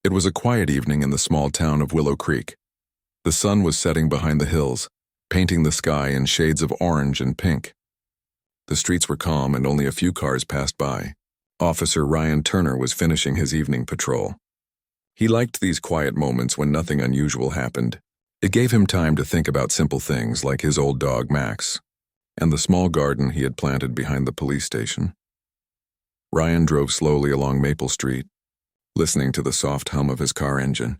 It was a quiet evening in the small town of Willow Creek. The sun was setting behind the hills, painting the sky in shades of orange and pink. The streets were calm and only a few cars passed by. Officer Ryan Turner was finishing his evening patrol. He liked these quiet moments when nothing unusual happened. It gave him time to think about simple things like his old dog Max and the small garden he had planted behind the police station. Ryan drove slowly along Maple Street, listening to the soft hum of his car engine.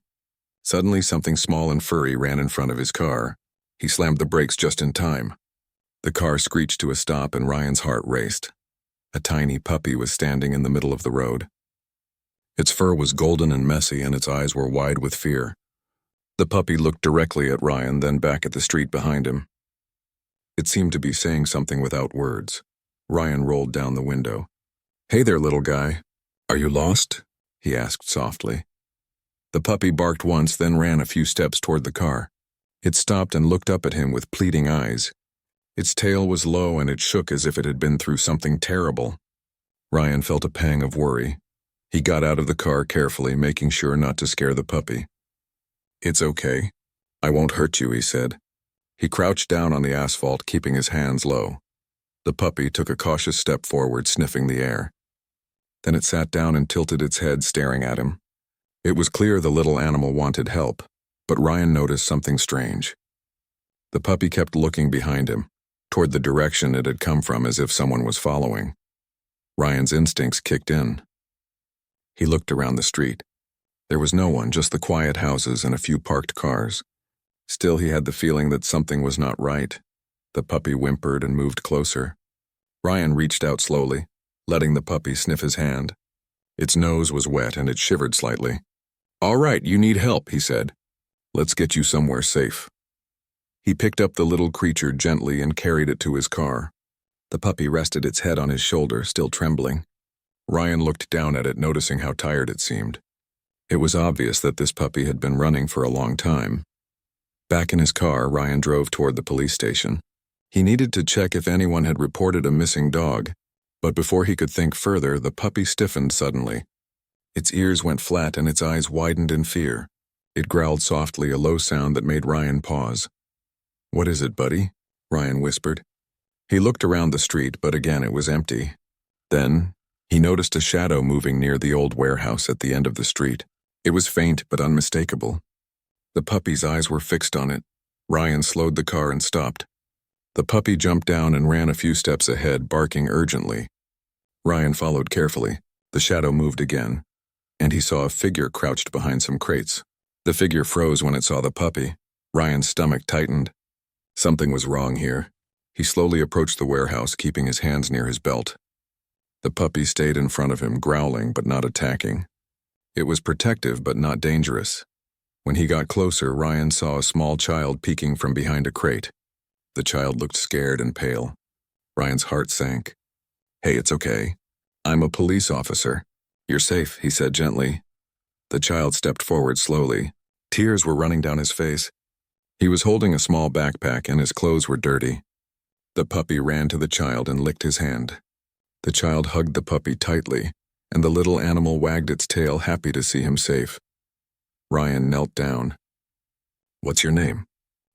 Suddenly, something small and furry ran in front of his car. He slammed the brakes just in time. The car screeched to a stop and Ryan's heart raced. A tiny puppy was standing in the middle of the road. Its fur was golden and messy and its eyes were wide with fear. The puppy looked directly at Ryan, then back at the street behind him. It seemed to be saying something without words. Ryan rolled down the window. "Hey there, little guy. Are you lost?" he asked softly. The puppy barked once, then ran a few steps toward the car. It stopped and looked up at him with pleading eyes. Its tail was low and it shook as if it had been through something terrible. Ryan felt a pang of worry. He got out of the car carefully, making sure not to scare the puppy. "It's okay. I won't hurt you," he said. He crouched down on the asphalt, keeping his hands low. The puppy took a cautious step forward, sniffing the air. Then it sat down and tilted its head, staring at him. It was clear the little animal wanted help, but Ryan noticed something strange. The puppy kept looking behind him, toward the direction it had come from, as if someone was following. Ryan's instincts kicked in. He looked around the street. There was no one, just the quiet houses and a few parked cars. Still, he had the feeling that something was not right. The puppy whimpered and moved closer. Ryan reached out slowly, letting the puppy sniff his hand. Its nose was wet and it shivered slightly. "All right, you need help," he said. "Let's get you somewhere safe." He picked up the little creature gently and carried it to his car. The puppy rested its head on his shoulder, still trembling. Ryan looked down at it, noticing how tired it seemed. It was obvious that this puppy had been running for a long time. Back in his car, Ryan drove toward the police station. He needed to check if anyone had reported a missing dog, but before he could think further, the puppy stiffened suddenly. Its ears went flat and its eyes widened in fear. It growled softly, a low sound that made Ryan pause. "What is it, buddy?" Ryan whispered. He looked around the street, but again it was empty. Then, he noticed a shadow moving near the old warehouse at the end of the street. It was faint but unmistakable. The puppy's eyes were fixed on it. Ryan slowed the car and stopped. The puppy jumped down and ran a few steps ahead, barking urgently. Ryan followed carefully. The shadow moved again, and he saw a figure crouched behind some crates. The figure froze when it saw the puppy. Ryan's stomach tightened. Something was wrong here. He slowly approached the warehouse, keeping his hands near his belt. The puppy stayed in front of him, growling but not attacking. It was protective but not dangerous. When he got closer, Ryan saw a small child peeking from behind a crate. The child looked scared and pale. Ryan's heart sank. "Hey, it's okay. I'm a police officer. You're safe," he said gently. The child stepped forward slowly. Tears were running down his face. He was holding a small backpack and his clothes were dirty. The puppy ran to the child and licked his hand. The child hugged the puppy tightly, and the little animal wagged its tail, happy to see him safe. Ryan knelt down. "What's your name?"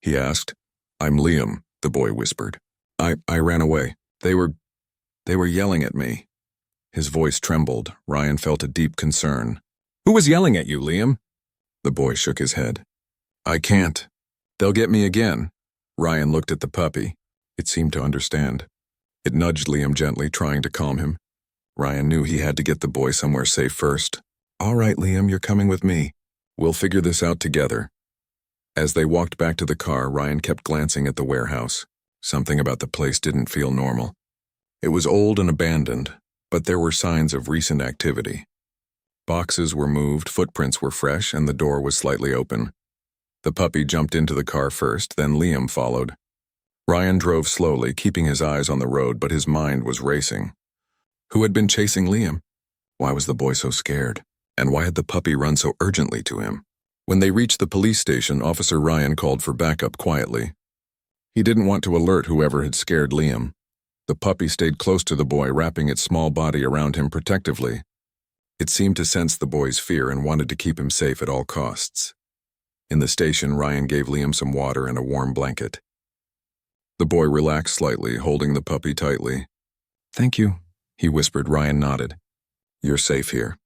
he asked. "I'm Liam," the boy whispered. I ran away. They were yelling at me." His voice trembled. Ryan felt a deep concern. "Who was yelling at you, Liam?" The boy shook his head. "I can't. They'll get me again." Ryan looked at the puppy. It seemed to understand. It nudged Liam gently, trying to calm him. Ryan knew he had to get the boy somewhere safe first. "All right, Liam, you're coming with me. We'll figure this out together." As they walked back to the car, Ryan kept glancing at the warehouse. Something about the place didn't feel normal. It was old and abandoned, but there were signs of recent activity. Boxes were moved, footprints were fresh, and the door was slightly open. The puppy jumped into the car first, then Liam followed. Ryan drove slowly, keeping his eyes on the road, but his mind was racing. Who had been chasing Liam? Why was the boy so scared? And why had the puppy run so urgently to him? When they reached the police station, Officer Ryan called for backup quietly. He didn't want to alert whoever had scared Liam. The puppy stayed close to the boy, wrapping its small body around him protectively. It seemed to sense the boy's fear and wanted to keep him safe at all costs. In the station, Ryan gave Liam some water and a warm blanket. The boy relaxed slightly, holding the puppy tightly. "Thank you," he whispered. Ryan nodded. "You're safe here.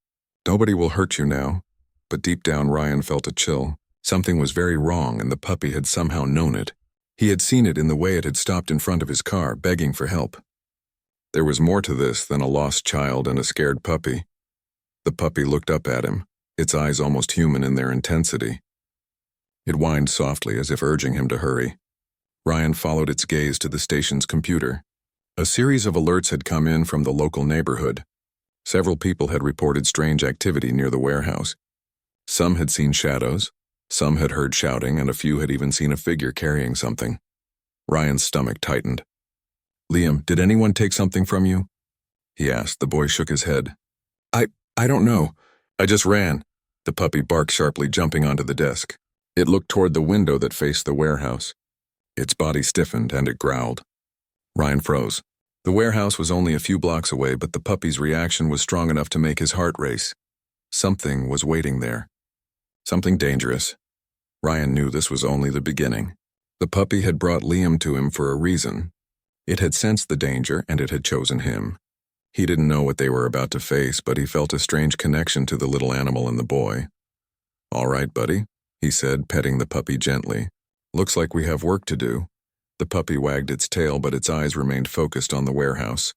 Nobody will hurt you now." But deep down, Ryan felt a chill. Something was very wrong, and the puppy had somehow known it. He had seen it in the way it had stopped in front of his car, begging for help. There was more to this than a lost child and a scared puppy. The puppy looked up at him, its eyes almost human in their intensity. It whined softly as if urging him to hurry. Ryan followed its gaze to the station's computer. A series of alerts had come in from the local neighborhood. Several people had reported strange activity near the warehouse. Some had seen shadows, some had heard shouting, and a few had even seen a figure carrying something. Ryan's stomach tightened. "Liam, did anyone take something from you?" he asked. The boy shook his head. I don't know. I just ran." The puppy barked sharply, jumping onto the desk. It looked toward the window that faced the warehouse. Its body stiffened and it growled. Ryan froze. The warehouse was only a few blocks away, but the puppy's reaction was strong enough to make his heart race. Something was waiting there. Something dangerous. Ryan knew this was only the beginning. The puppy had brought Liam to him for a reason. It had sensed the danger, and it had chosen him. He didn't know what they were about to face, but he felt a strange connection to the little animal in the boy. "All right, buddy," he said, petting the puppy gently. "Looks like we have work to do." The puppy wagged its tail, but its eyes remained focused on the warehouse.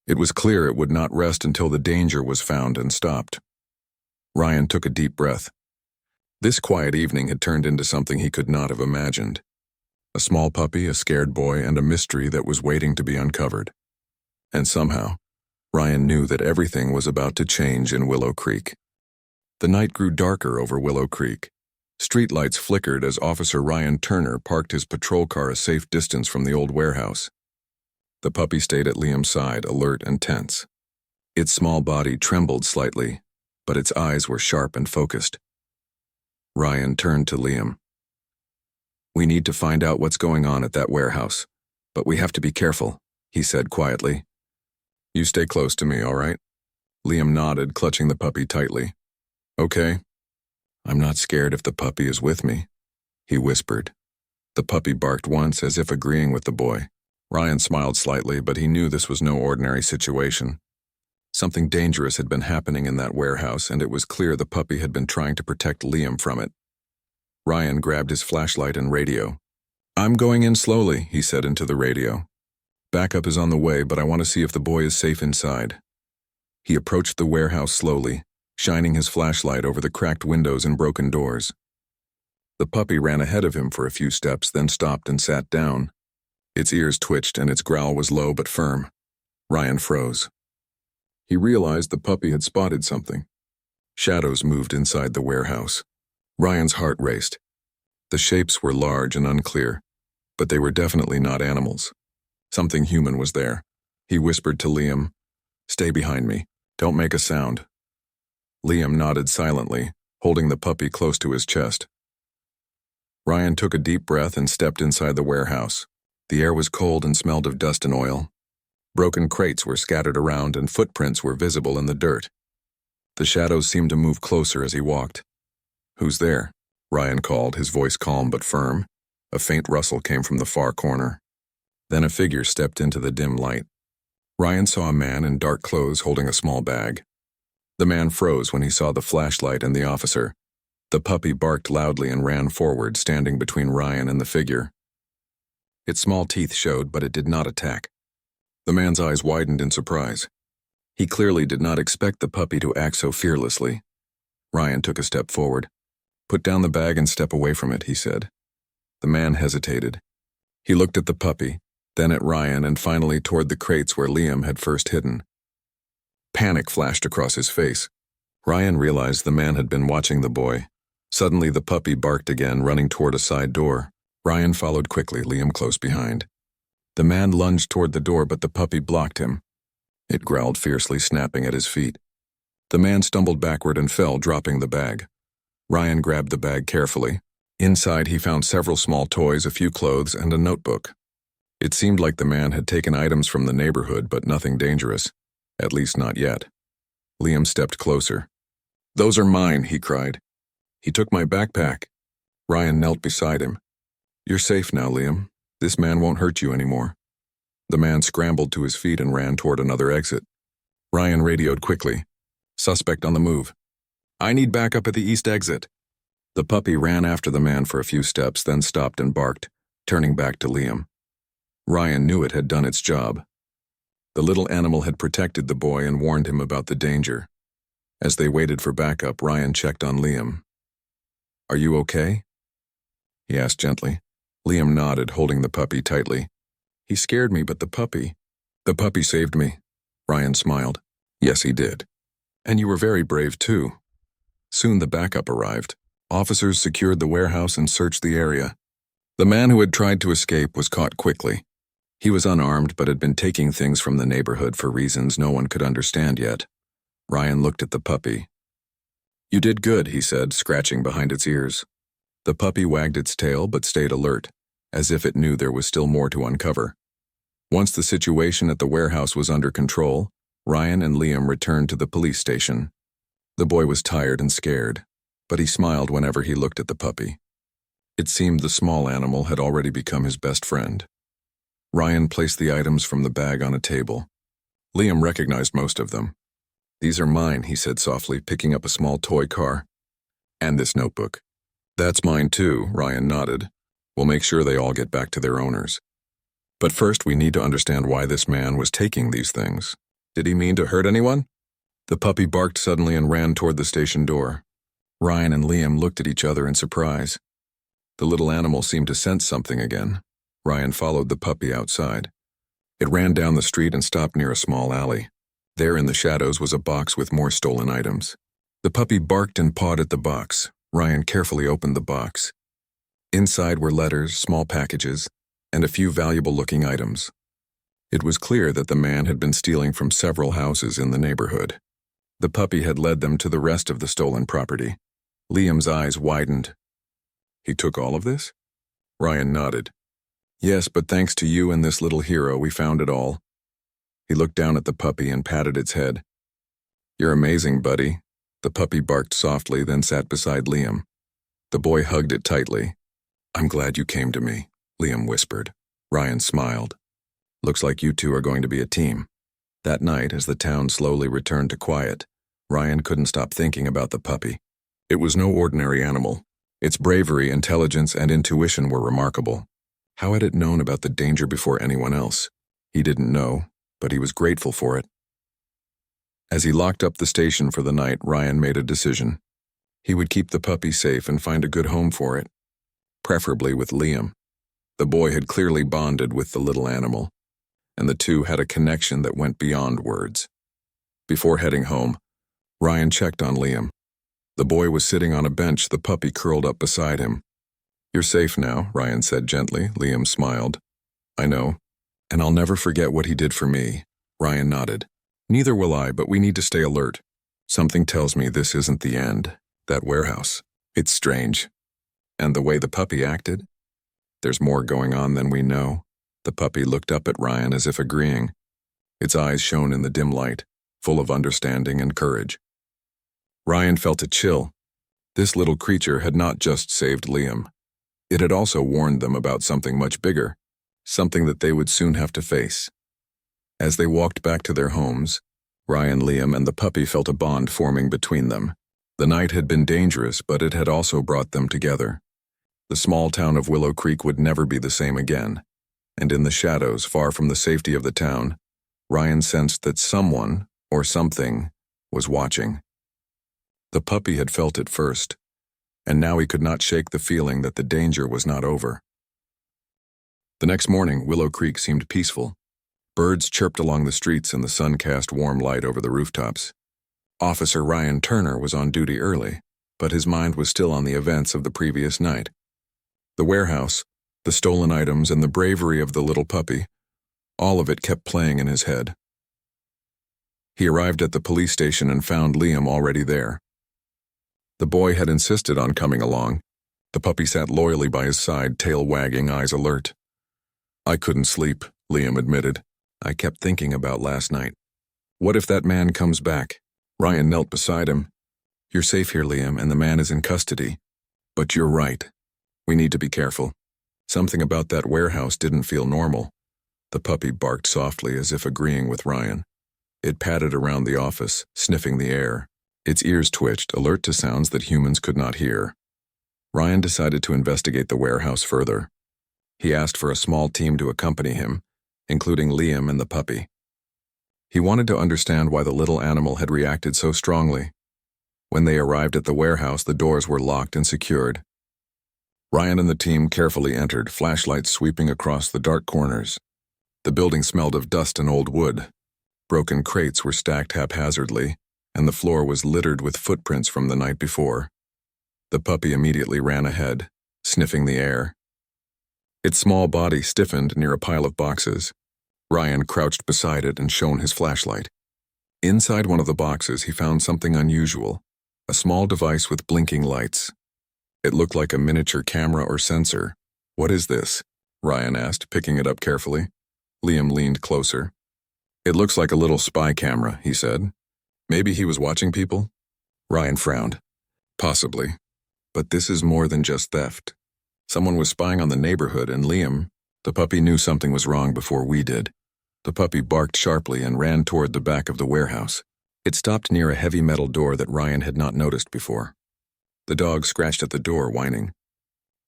It was clear it would not rest until the danger was found and stopped. Ryan took a deep breath. This quiet evening had turned into something he could not have imagined. A small puppy, a scared boy, and a mystery that was waiting to be uncovered. And somehow, Ryan knew that everything was about to change in Willow Creek. The night grew darker over Willow Creek. Streetlights flickered as Officer Ryan Turner parked his patrol car a safe distance from the old warehouse. The puppy stayed at Liam's side, alert and tense. Its small body trembled slightly, but its eyes were sharp and focused. Ryan turned to Liam. "We need to find out what's going on at that warehouse, but we have to be careful," he said quietly. "You stay close to me, all right?" Liam nodded, clutching the puppy tightly. "Okay. I'm not scared if the puppy is with me," he whispered. The puppy barked once, as if agreeing with the boy. Ryan smiled slightly, but he knew this was no ordinary situation. Something dangerous had been happening in that warehouse, and it was clear the puppy had been trying to protect Liam from it. Ryan grabbed his flashlight and radio. "I'm going in slowly," he said into the radio. "Backup is on the way, but I want to see if the boy is safe inside." He approached the warehouse slowly, shining his flashlight over the cracked windows and broken doors. The puppy ran ahead of him for a few steps, then stopped and sat down. Its ears twitched and its growl was low but firm. Ryan froze. He realized the puppy had spotted something. Shadows moved inside the warehouse. Ryan's heart raced. The shapes were large and unclear, but they were definitely not animals. Something human was there. He whispered to Liam, "Stay behind me. Don't make a sound." Liam nodded silently, holding the puppy close to his chest. Ryan took a deep breath and stepped inside the warehouse. The air was cold and smelled of dust and oil. Broken crates were scattered around and footprints were visible in the dirt. The shadows seemed to move closer as he walked. "Who's there?" Ryan called, his voice calm but firm. A faint rustle came from the far corner. Then a figure stepped into the dim light. Ryan saw a man in dark clothes holding a small bag. The man froze when he saw the flashlight and the officer. The puppy barked loudly and ran forward, standing between Ryan and the figure. Its small teeth showed, but it did not attack. The man's eyes widened in surprise. He clearly did not expect the puppy to act so fearlessly. Ryan took a step forward. "Put down the bag and step away from it," he said. The man hesitated. He looked at the puppy, then at Ryan, and finally toward the crates where Liam had first hidden. Panic flashed across his face. Ryan realized the man had been watching the boy. Suddenly the puppy barked again, running toward a side door. Ryan followed quickly, Liam close behind. The man lunged toward the door, but the puppy blocked him. It growled fiercely, snapping at his feet. The man stumbled backward and fell, dropping the bag. Ryan grabbed the bag carefully. Inside he found several small toys, a few clothes, and a notebook. It seemed like the man had taken items from the neighborhood, but nothing dangerous. At least not yet. Liam stepped closer. "Those are mine," he cried. "He took my backpack." Ryan knelt beside him. "You're safe now, Liam. This man won't hurt you anymore." The man scrambled to his feet and ran toward another exit. Ryan radioed quickly. "Suspect on the move. I need backup at the east exit." The puppy ran after the man for a few steps, then stopped and barked, turning back to Liam. Ryan knew it had done its job. The little animal had protected the boy and warned him about the danger. As they waited for backup, Ryan checked on Liam. "Are you okay?" he asked gently. Liam nodded, holding the puppy tightly. "He scared me, but the puppy saved me." Ryan smiled. "Yes, he did. And you were very brave, too." Soon the backup arrived. Officers secured the warehouse and searched the area. The man who had tried to escape was caught quickly. He was unarmed but had been taking things from the neighborhood for reasons no one could understand yet. Ryan looked at the puppy. "You did good," he said, scratching behind its ears. The puppy wagged its tail but stayed alert, as if it knew there was still more to uncover. Once the situation at the warehouse was under control, Ryan and Liam returned to the police station. The boy was tired and scared, but he smiled whenever he looked at the puppy. It seemed the small animal had already become his best friend. Ryan placed the items from the bag on a table. Liam recognized most of them. "These are mine," he said softly, picking up a small toy car. "And this notebook." "That's mine too," Ryan nodded. "We'll make sure they all get back to their owners. But first we need to understand why this man was taking these things. Did he mean to hurt anyone?" The puppy barked suddenly and ran toward the station door. Ryan and Liam looked at each other in surprise. The little animal seemed to sense something again. Ryan followed the puppy outside. It ran down the street and stopped near a small alley. There in the shadows was a box with more stolen items. The puppy barked and pawed at the box. Ryan carefully opened the box. Inside were letters, small packages, and a few valuable-looking items. It was clear that the man had been stealing from several houses in the neighborhood. The puppy had led them to the rest of the stolen property. Liam's eyes widened. "He took all of this?" Ryan nodded. "Yes, but thanks to you and this little hero, we found it all." He looked down at the puppy and patted its head. "You're amazing, buddy." The puppy barked softly, then sat beside Liam. The boy hugged it tightly. "I'm glad you came to me," Liam whispered. Ryan smiled. "Looks like you two are going to be a team." That night, as the town slowly returned to quiet, Ryan couldn't stop thinking about the puppy. It was no ordinary animal. Its bravery, intelligence, and intuition were remarkable. How had it known about the danger before anyone else? He didn't know, but he was grateful for it. As he locked up the station for the night, Ryan made a decision. He would keep the puppy safe and find a good home for it, preferably with Liam. The boy had clearly bonded with the little animal, and the two had a connection that went beyond words. Before heading home, Ryan checked on Liam. The boy was sitting on a bench, the puppy curled up beside him. "You're safe now," Ryan said gently. Liam smiled. "I know, and I'll never forget what he did for me." Ryan nodded. "Neither will I, but we need to stay alert. Something tells me this isn't the end. That warehouse. It's strange. And the way the puppy acted? There's more going on than we know." The puppy looked up at Ryan as if agreeing. Its eyes shone in the dim light, full of understanding and courage. Ryan felt a chill. This little creature had not just saved Liam. It had also warned them about something much bigger, something that they would soon have to face. As they walked back to their homes, Ryan, Liam, and the puppy felt a bond forming between them. The night had been dangerous, but it had also brought them together. The small town of Willow Creek would never be the same again, and in the shadows, far from the safety of the town, Ryan sensed that someone, or something, was watching. The puppy had felt it first, and now he could not shake the feeling that the danger was not over. The next morning, Willow Creek seemed peaceful. Birds chirped along the streets and the sun cast warm light over the rooftops. Officer Ryan Turner was on duty early, but his mind was still on the events of the previous night. The warehouse, the stolen items, and the bravery of the little puppy, all of it kept playing in his head. He arrived at the police station and found Liam already there. The boy had insisted on coming along. The puppy sat loyally by his side, tail wagging, eyes alert. "I couldn't sleep," Liam admitted. "I kept thinking about last night. What if that man comes back?" Ryan knelt beside him. "You're safe here, Liam, and the man is in custody. But you're right. We need to be careful. Something about that warehouse didn't feel normal." The puppy barked softly as if agreeing with Ryan. It padded around the office, sniffing the air. Its ears twitched, alert to sounds that humans could not hear. Ryan decided to investigate the warehouse further. He asked for a small team to accompany him, including Liam and the puppy. He wanted to understand why the little animal had reacted so strongly. When they arrived at the warehouse, the doors were locked and secured. Ryan and the team carefully entered, flashlights sweeping across the dark corners. The building smelled of dust and old wood. Broken crates were stacked haphazardly, and the floor was littered with footprints from the night before. The puppy immediately ran ahead, sniffing the air. Its small body stiffened near a pile of boxes. Ryan crouched beside it and shone his flashlight. Inside one of the boxes, he found something unusual, a small device with blinking lights. It looked like a miniature camera or sensor. "What is this?" Ryan asked, picking it up carefully. Liam leaned closer. "It looks like a little spy camera," he said. "Maybe he was watching people?" Ryan frowned. "Possibly. But this is more than just theft. Someone was spying on the neighborhood, and Liam, the puppy, knew something was wrong before we did." The puppy barked sharply and ran toward the back of the warehouse. It stopped near a heavy metal door that Ryan had not noticed before. The dog scratched at the door, whining.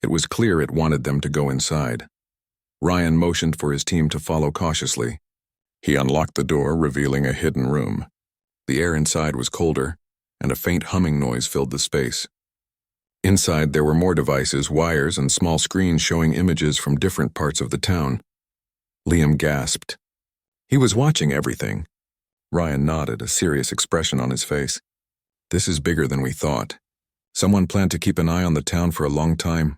It was clear it wanted them to go inside. Ryan motioned for his team to follow cautiously. He unlocked the door, revealing a hidden room. The air inside was colder, and a faint humming noise filled the space. Inside there were more devices, wires, and small screens showing images from different parts of the town. Liam gasped. He was watching everything. Ryan nodded, a serious expression on his face. "This is bigger than we thought. Someone planned to keep an eye on the town for a long time."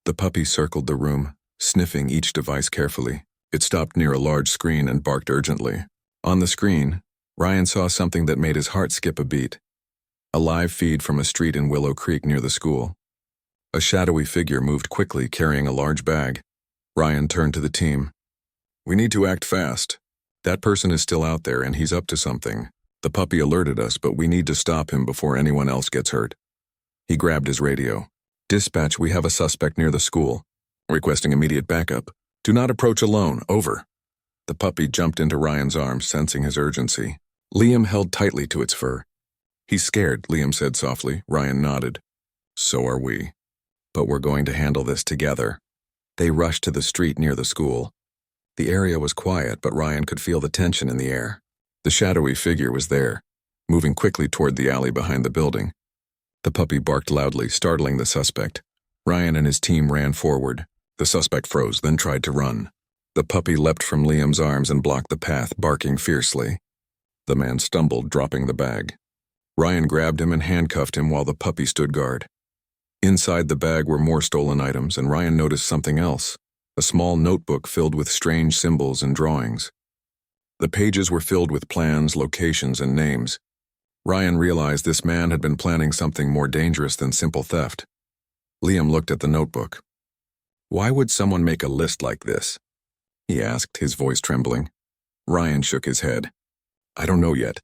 The puppy circled the room, sniffing each device carefully. It stopped near a large screen and barked urgently. On the screen, Ryan saw something that made his heart skip a beat. A live feed from a street in Willow Creek near the school. A shadowy figure moved quickly, carrying a large bag. Ryan turned to the team. "We need to act fast. That person is still out there and he's up to something. The puppy alerted us, but we need to stop him before anyone else gets hurt." He grabbed his radio. "Dispatch, we have a suspect near the school. Requesting immediate backup. Do not approach alone. Over." The puppy jumped into Ryan's arms, sensing his urgency. Liam held tightly to its fur. "He's scared," Liam said softly. Ryan nodded. "So are we. But we're going to handle this together." They rushed to the street near the school. The area was quiet, but Ryan could feel the tension in the air. The shadowy figure was there, moving quickly toward the alley behind the building. The puppy barked loudly, startling the suspect. Ryan and his team ran forward. The suspect froze, then tried to run. The puppy leapt from Liam's arms and blocked the path, barking fiercely. The man stumbled, dropping the bag. Ryan grabbed him and handcuffed him while the puppy stood guard. Inside the bag were more stolen items, and Ryan noticed something else. A small notebook filled with strange symbols and drawings. The pages were filled with plans, locations, and names. Ryan realized this man had been planning something more dangerous than simple theft. Liam looked at the notebook. "Why would someone make a list like this?" he asked, his voice trembling. Ryan shook his head. "I don't know yet,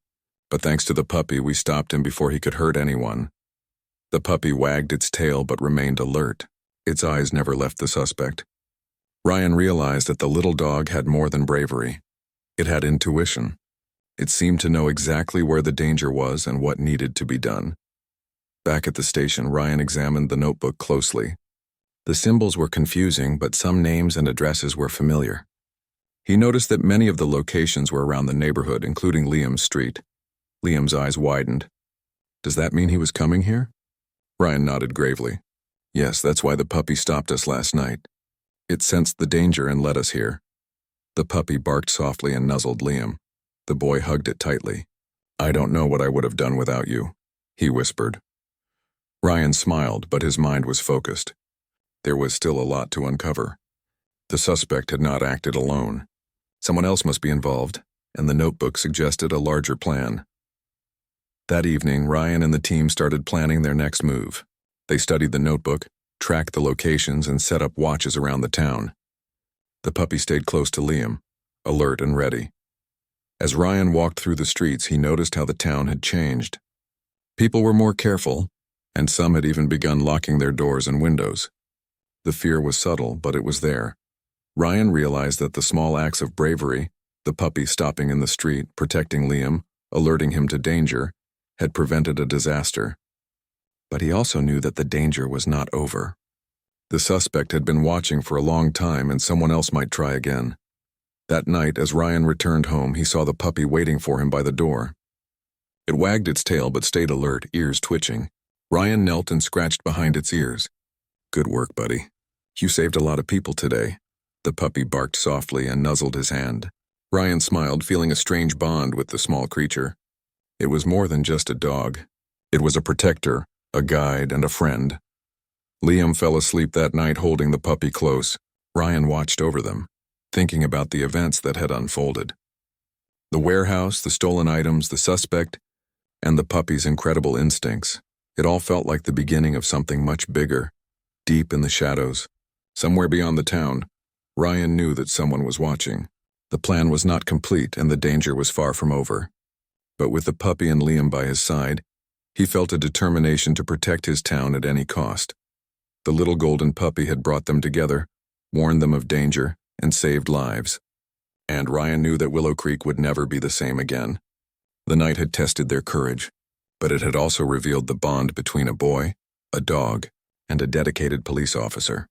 but thanks to the puppy, we stopped him before he could hurt anyone." The puppy wagged its tail but remained alert. Its eyes never left the suspect. Ryan realized that the little dog had more than bravery. It had intuition. It seemed to know exactly where the danger was and what needed to be done. Back at the station, Ryan examined the notebook closely. The symbols were confusing, but some names and addresses were familiar. He noticed that many of the locations were around the neighborhood, including Liam's street. Liam's eyes widened. "Does that mean he was coming here?" Ryan nodded gravely. "Yes, that's why the puppy stopped us last night. It sensed the danger and led us here." The puppy barked softly and nuzzled Liam. The boy hugged it tightly. "I don't know what I would have done without you," he whispered. Ryan smiled, but his mind was focused. There was still a lot to uncover. The suspect had not acted alone. Someone else must be involved, and the notebook suggested a larger plan. That evening, Ryan and the team started planning their next move. They studied the notebook, tracked the locations, and set up watches around the town. The puppy stayed close to Liam, alert and ready. As Ryan walked through the streets, he noticed how the town had changed. People were more careful, and some had even begun locking their doors and windows. The fear was subtle, but it was there. Ryan realized that the small acts of bravery, the puppy stopping in the street, protecting Liam, alerting him to danger, had prevented a disaster. But he also knew that the danger was not over. The suspect had been watching for a long time, and someone else might try again. That night, as Ryan returned home, he saw the puppy waiting for him by the door. It wagged its tail but stayed alert, ears twitching. Ryan knelt and scratched behind its ears. "Good work, buddy. You saved a lot of people today." The puppy barked softly and nuzzled his hand. Ryan smiled, feeling a strange bond with the small creature. It was more than just a dog. It was a protector, a guide, and a friend. Liam fell asleep that night holding the puppy close. Ryan watched over them, thinking about the events that had unfolded. The warehouse, the stolen items, the suspect, and the puppy's incredible instincts. It all felt like the beginning of something much bigger. Deep in the shadows, somewhere beyond the town, Ryan knew that someone was watching. The plan was not complete and the danger was far from over. But with the puppy and Liam by his side, he felt a determination to protect his town at any cost. The little golden puppy had brought them together, warned them of danger, and saved lives. And Ryan knew that Willow Creek would never be the same again. The night had tested their courage, but it had also revealed the bond between a boy, a dog, and a dedicated police officer.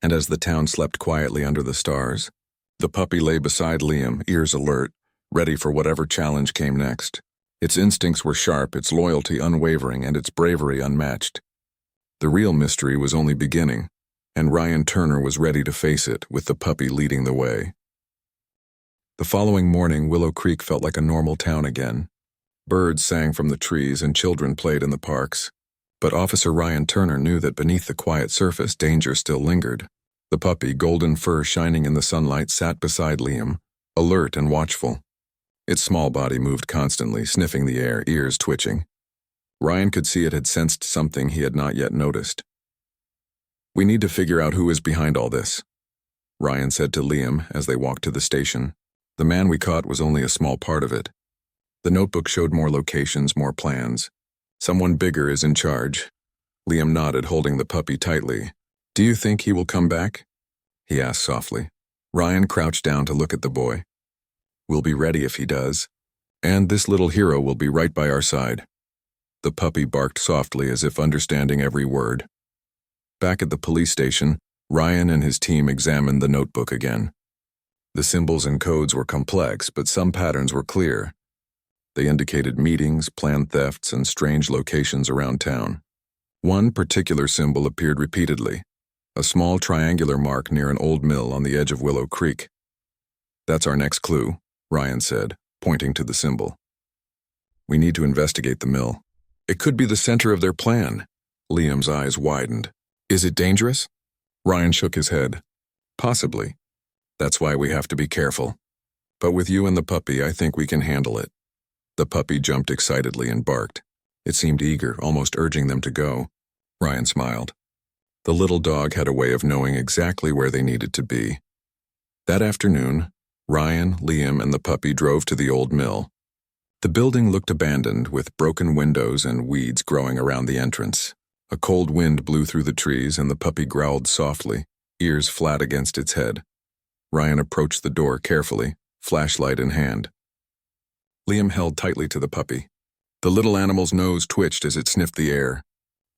And as the town slept quietly under the stars, the puppy lay beside Liam, ears alert, ready for whatever challenge came next. Its instincts were sharp, its loyalty unwavering, and its bravery unmatched. The real mystery was only beginning, and Ryan Turner was ready to face it, with the puppy leading the way. The following morning, Willow Creek felt like a normal town again. Birds sang from the trees and children played in the parks. But Officer Ryan Turner knew that beneath the quiet surface, danger still lingered. The puppy, golden fur shining in the sunlight, sat beside Liam, alert and watchful. Its small body moved constantly, sniffing the air, ears twitching. Ryan could see it had sensed something he had not yet noticed. "We need to figure out who is behind all this," Ryan said to Liam as they walked to the station. "The man we caught was only a small part of it." The notebook showed more locations, more plans. "Someone bigger is in charge." Liam nodded, holding the puppy tightly. "Do you think he will come back?" he asked softly. Ryan crouched down to look at the boy. "We'll be ready if he does. And this little hero will be right by our side." The puppy barked softly as if understanding every word. Back at the police station, Ryan and his team examined the notebook again. The symbols and codes were complex, but some patterns were clear. They indicated meetings, planned thefts, and strange locations around town. One particular symbol appeared repeatedly, a small triangular mark near an old mill on the edge of Willow Creek. "That's our next clue," Ryan said, pointing to the symbol. "We need to investigate the mill. It could be the center of their plan." Liam's eyes widened. "Is it dangerous?" Ryan shook his head. "Possibly. That's why we have to be careful. But with you and the puppy, I think we can handle it." The puppy jumped excitedly and barked. It seemed eager, almost urging them to go. Ryan smiled. The little dog had a way of knowing exactly where they needed to be. That afternoon, Ryan, Liam, and the puppy drove to the old mill. The building looked abandoned, with broken windows and weeds growing around the entrance. A cold wind blew through the trees, and the puppy growled softly, ears flat against its head. Ryan approached the door carefully, flashlight in hand. Liam held tightly to the puppy. The little animal's nose twitched as it sniffed the air.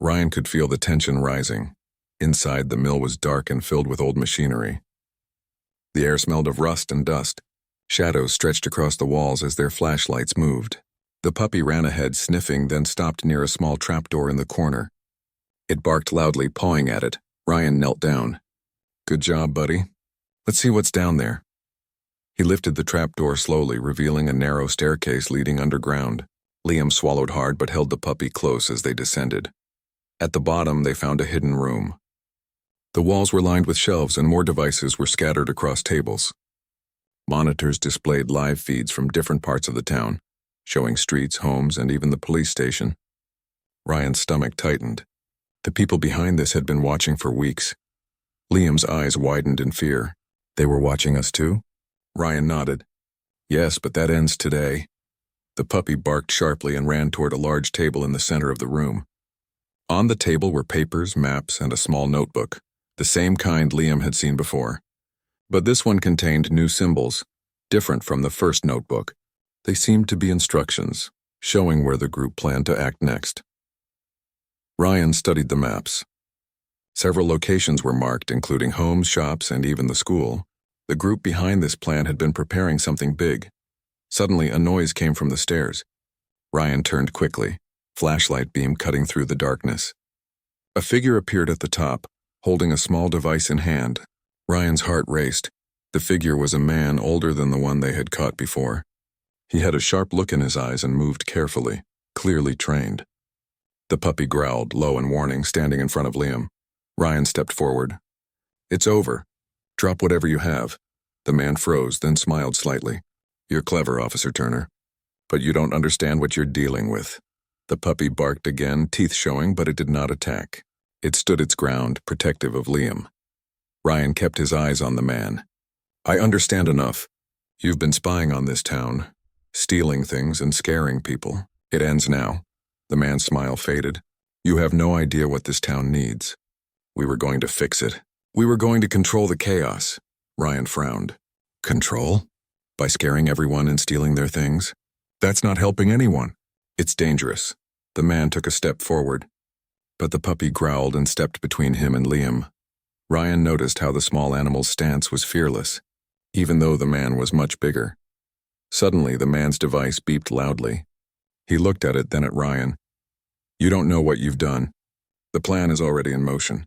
Ryan could feel the tension rising. Inside, the mill was dark and filled with old machinery. The air smelled of rust and dust. Shadows stretched across the walls as their flashlights moved. The puppy ran ahead, sniffing, then stopped near a small trapdoor in the corner. It barked loudly, pawing at it. Ryan knelt down. "Good job, buddy. Let's see what's down there." He lifted the trapdoor slowly, revealing a narrow staircase leading underground. Liam swallowed hard but held the puppy close as they descended. At the bottom, they found a hidden room. The walls were lined with shelves and more devices were scattered across tables. Monitors displayed live feeds from different parts of the town, showing streets, homes, and even the police station. Ryan's stomach tightened. The people behind this had been watching for weeks. Liam's eyes widened in fear. "They were watching us too?" Ryan nodded. Yes, but that ends today. The puppy barked sharply and ran toward a large table in the center of the room. On the table were papers, maps, and a small notebook, the same kind Liam had seen before. But this one contained new symbols, different from the first notebook. They seemed to be instructions, showing where the group planned to act next. Ryan studied the maps. Several locations were marked, including homes, shops, and even the school. The group behind this plan had been preparing something big. Suddenly, a noise came from the stairs. Ryan turned quickly, flashlight beam cutting through the darkness. A figure appeared at the top, holding a small device in hand. Ryan's heart raced. The figure was a man older than the one they had caught before. He had a sharp look in his eyes and moved carefully, clearly trained. The puppy growled, low and warning, standing in front of Liam. Ryan stepped forward. "It's over. Drop whatever you have." The man froze, then smiled slightly. "You're clever, Officer Turner. But you don't understand what you're dealing with." The puppy barked again, teeth showing, but it did not attack. It stood its ground, protective of Liam. Ryan kept his eyes on the man. "I understand enough. You've been spying on this town, stealing things and scaring people. It ends now." The man's smile faded. "You have no idea what this town needs. We were going to fix it. We were going to control the chaos." Ryan frowned. "Control? By scaring everyone and stealing their things? That's not helping anyone. It's dangerous." The man took a step forward, but the puppy growled and stepped between him and Liam. Ryan noticed how the small animal's stance was fearless, even though the man was much bigger. Suddenly, the man's device beeped loudly. He looked at it, then at Ryan. "You don't know what you've done. The plan is already in motion.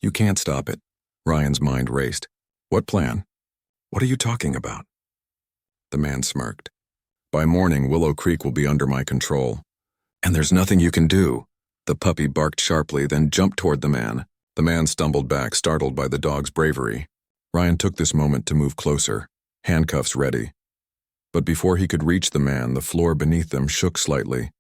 You can't stop it." Ryan's mind raced. "What plan? What are you talking about?" The man smirked. "By morning, Willow Creek will be under my control. And there's nothing you can do." The puppy barked sharply, then jumped toward the man. The man stumbled back, startled by the dog's bravery. Ryan took this moment to move closer, handcuffs ready. But before he could reach the man, the floor beneath them shook slightly.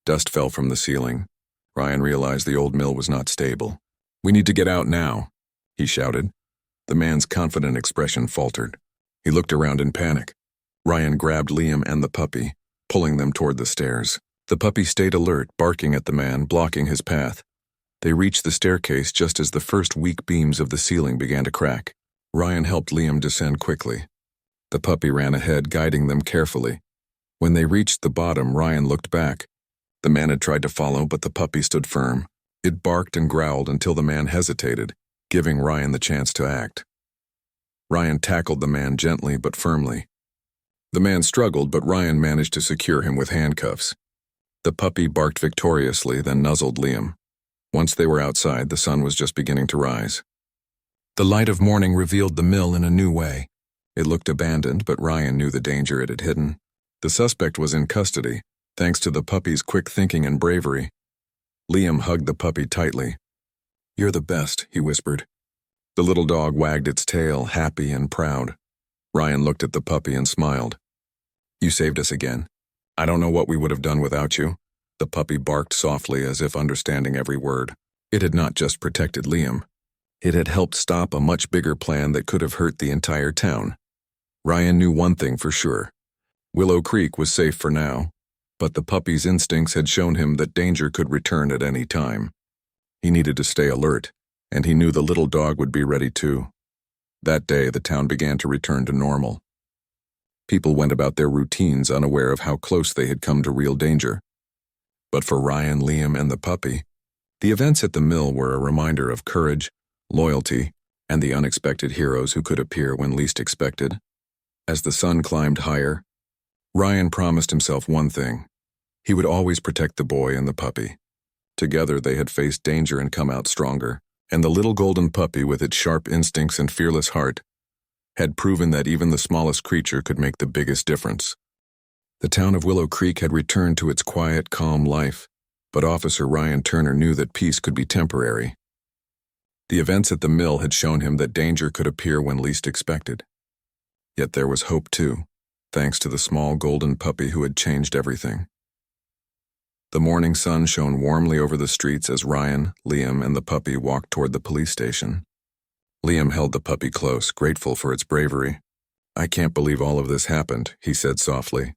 Dust fell from the ceiling. Ryan realized the old mill was not stable. "We need to get out now," he shouted. The man's confident expression faltered. He looked around in panic. Ryan grabbed Liam and the puppy, pulling them toward the stairs. The puppy stayed alert, barking at the man, blocking his path. They reached the staircase just as the first weak beams of the ceiling began to crack. Ryan helped Liam descend quickly. The puppy ran ahead, guiding them carefully. When they reached the bottom, Ryan looked back. The man had tried to follow, but the puppy stood firm. It barked and growled until the man hesitated, giving Ryan the chance to act. Ryan tackled the man gently but firmly. The man struggled, but Ryan managed to secure him with handcuffs. The puppy barked victoriously, then nuzzled Liam. Once they were outside, the sun was just beginning to rise. The light of morning revealed the mill in a new way. It looked abandoned, but Ryan knew the danger it had hidden. The suspect was in custody, thanks to the puppy's quick thinking and bravery. Liam hugged the puppy tightly. "You're the best," he whispered. The little dog wagged its tail, happy and proud. Ryan looked at the puppy and smiled. "You saved us again. I don't know what we would have done without you." The puppy barked softly, as if understanding every word. It had not just protected Liam. It had helped stop a much bigger plan that could have hurt the entire town. Ryan knew one thing for sure. Willow Creek was safe for now, but the puppy's instincts had shown him that danger could return at any time. He needed to stay alert, and he knew the little dog would be ready too. That day, the town began to return to normal. People went about their routines unaware of how close they had come to real danger. But for Ryan, Liam, and the puppy, the events at the mill were a reminder of courage, loyalty, and the unexpected heroes who could appear when least expected. As the sun climbed higher, Ryan promised himself one thing. He would always protect the boy and the puppy. Together they had faced danger and come out stronger, and the little golden puppy, with its sharp instincts and fearless heart, had proven that even the smallest creature could make the biggest difference. The town of Willow Creek had returned to its quiet, calm life, but Officer Ryan Turner knew that peace could be temporary. The events at the mill had shown him that danger could appear when least expected. Yet there was hope too, thanks to the small golden puppy who had changed everything. The morning sun shone warmly over the streets as Ryan, Liam, and the puppy walked toward the police station. Liam held the puppy close, grateful for its bravery. I can't believe all of this happened, he said softly.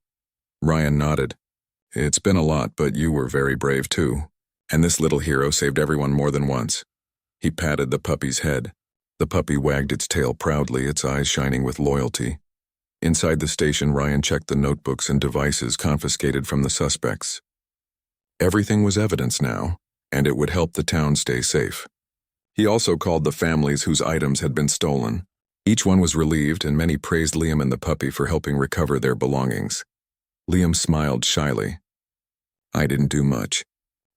Ryan nodded. It's been a lot, but you were very brave too. And this little hero saved everyone more than once. He patted the puppy's head. The puppy wagged its tail proudly, its eyes shining with loyalty. Inside the station, Ryan checked the notebooks and devices confiscated from the suspects. Everything was evidence now, and it would help the town stay safe. He also called the families whose items had been stolen. Each one was relieved, and many praised Liam and the puppy for helping recover their belongings. Liam smiled shyly. I didn't do much.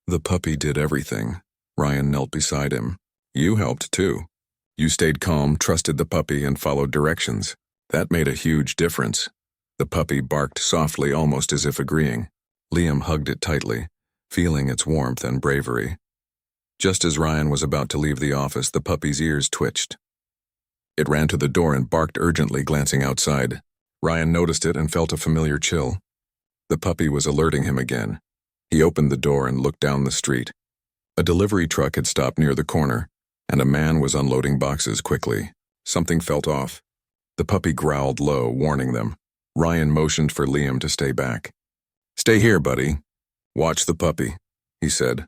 The puppy did everything. Ryan knelt beside him. You helped too. You stayed calm, trusted the puppy, and followed directions. That made a huge difference. The puppy barked softly, almost as if agreeing. Liam hugged it tightly, feeling its warmth and bravery. Just as Ryan was about to leave the office, the puppy's ears twitched. It ran to the door and barked urgently, glancing outside. Ryan noticed it and felt a familiar chill. The puppy was alerting him again. He opened the door and looked down the street. A delivery truck had stopped near the corner, and a man was unloading boxes quickly. Something felt off. The puppy growled low, warning them. Ryan motioned for Liam to stay back. Stay here, buddy. Watch the puppy, he said.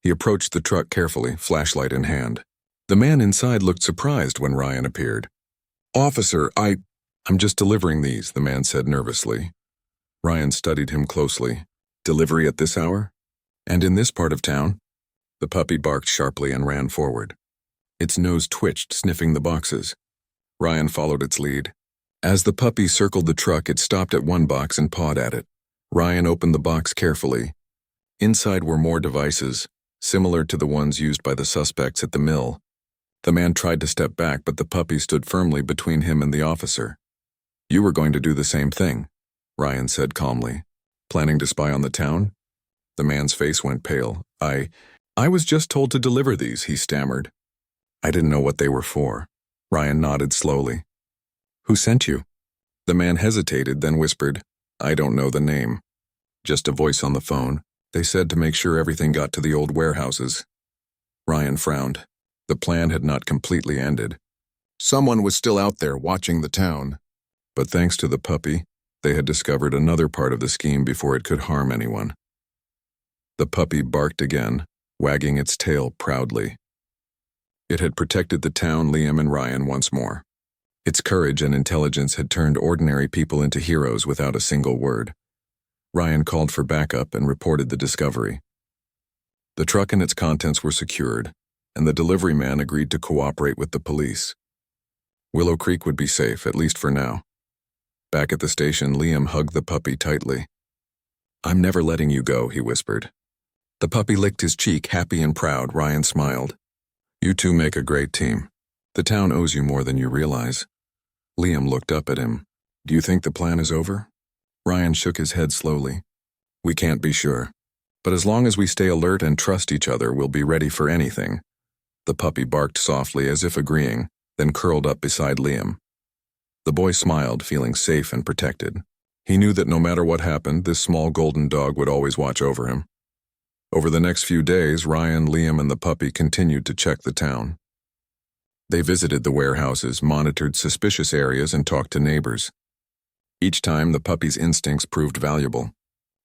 He approached the truck carefully, flashlight in hand. The man inside looked surprised when Ryan appeared. Officer, I'm just delivering these, the man said nervously. Ryan studied him closely. Delivery at this hour? And in this part of town? The puppy barked sharply and ran forward. Its nose twitched, sniffing the boxes. Ryan followed its lead. As the puppy circled the truck, it stopped at one box and pawed at it. Ryan opened the box carefully. Inside were more devices, similar to the ones used by the suspects at the mill. The man tried to step back, but the puppy stood firmly between him and the officer. You were going to do the same thing, Ryan said calmly. Planning to spy on the town? The man's face went pale. I was just told to deliver these, he stammered. I didn't know what they were for. Ryan nodded slowly. Who sent you? The man hesitated, then whispered, I don't know the name. Just a voice on the phone. They said to make sure everything got to the old warehouses. Ryan frowned. The plan had not completely ended. Someone was still out there watching the town. But thanks to the puppy, they had discovered another part of the scheme before it could harm anyone. The puppy barked again, wagging its tail proudly. It had protected the town, Liam and Ryan once more. Its courage and intelligence had turned ordinary people into heroes without a single word. Ryan called for backup and reported the discovery. The truck and its contents were secured, and the delivery man agreed to cooperate with the police. Willow Creek would be safe, at least for now. Back at the station, Liam hugged the puppy tightly. I'm never letting you go, he whispered. The puppy licked his cheek, happy and proud. Ryan smiled. You two make a great team. The town owes you more than you realize. Liam looked up at him. Do you think the plan is over? Ryan shook his head slowly. We can't be sure. But as long as we stay alert and trust each other, we'll be ready for anything. The puppy barked softly, as if agreeing, then curled up beside Liam. The boy smiled, feeling safe and protected. He knew that no matter what happened, this small golden dog would always watch over him. Over the next few days, Ryan, Liam, and the puppy continued to check the town. They visited the warehouses, monitored suspicious areas, and talked to neighbors. Each time, the puppy's instincts proved valuable.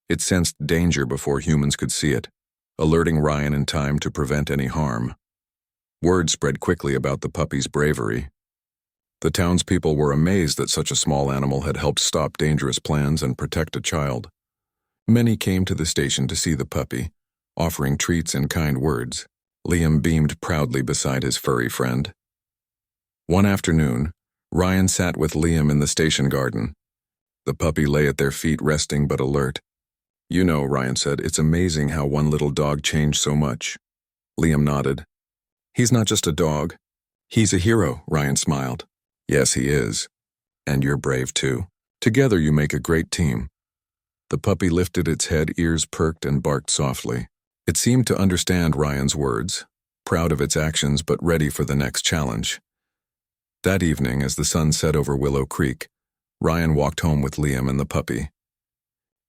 It sensed danger before humans could see it, alerting Ryan in time to prevent any harm. Word spread quickly about the puppy's bravery. The townspeople were amazed that such a small animal had helped stop dangerous plans and protect a child. Many came to the station to see the puppy, offering treats and kind words. Liam beamed proudly beside his furry friend. One afternoon, Ryan sat with Liam in the station garden. The puppy lay at their feet, resting but alert. You know, Ryan said, it's amazing how one little dog changed so much. Liam nodded. He's not just a dog. He's a hero, Ryan smiled. Yes, he is. And you're brave too. Together you make a great team. The puppy lifted its head, ears perked, and barked softly. It seemed to understand Ryan's words, proud of its actions but ready for the next challenge. That evening, as the sun set over Willow Creek, Ryan walked home with Liam and the puppy.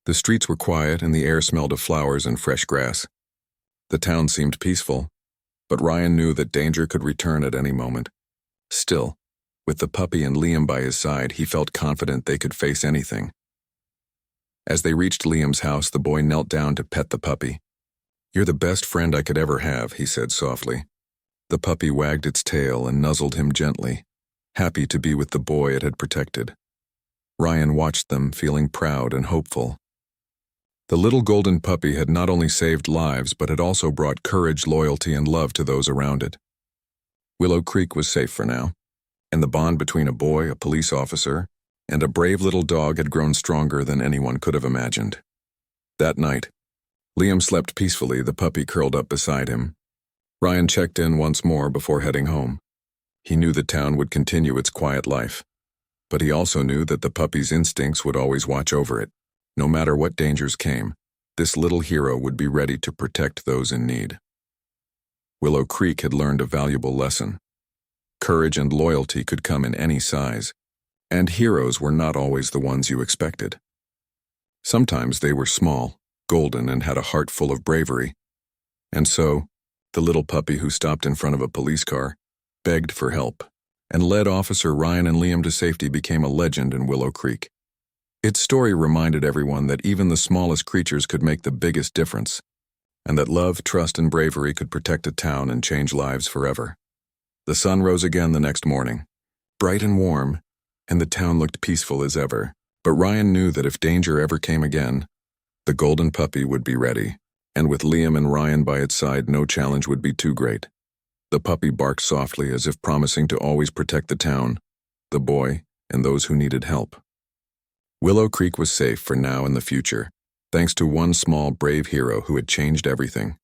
The streets were quiet and the air smelled of flowers and fresh grass. The town seemed peaceful, but Ryan knew that danger could return at any moment. Still, With the puppy and Liam by his side, he felt confident they could face anything. As they reached Liam's house, the boy knelt down to pet the puppy. "You're the best friend I could ever have," he said softly. The puppy wagged its tail and nuzzled him gently, happy to be with the boy it had protected. Ryan watched them, feeling proud and hopeful. The little golden puppy had not only saved lives, but had also brought courage, loyalty, and love to those around it. Willow Creek was safe for now, and the bond between a boy, a police officer, and a brave little dog had grown stronger than anyone could have imagined. That night, Liam slept peacefully, the puppy curled up beside him. Ryan checked in once more before heading home. He knew the town would continue its quiet life, but he also knew that the puppy's instincts would always watch over it. No matter what dangers came, this little hero would be ready to protect those in need. Willow Creek had learned a valuable lesson. Courage and loyalty could come in any size, and heroes were not always the ones you expected. Sometimes they were small, golden, and had a heart full of bravery. And so, the little puppy who stopped in front of a police car, begged for help, and led Officer Ryan and Liam to safety became a legend in Willow Creek. Its story reminded everyone that even the smallest creatures could make the biggest difference, and that love, trust, and bravery could protect a town and change lives forever. The sun rose again the next morning, bright and warm, and the town looked peaceful as ever. But Ryan knew that if danger ever came again, the golden puppy would be ready, and with Liam and Ryan by its side, no challenge would be too great. The puppy barked softly as if promising to always protect the town, the boy, and those who needed help. Willow Creek was safe for now and the future, thanks to one small, brave hero who had changed everything.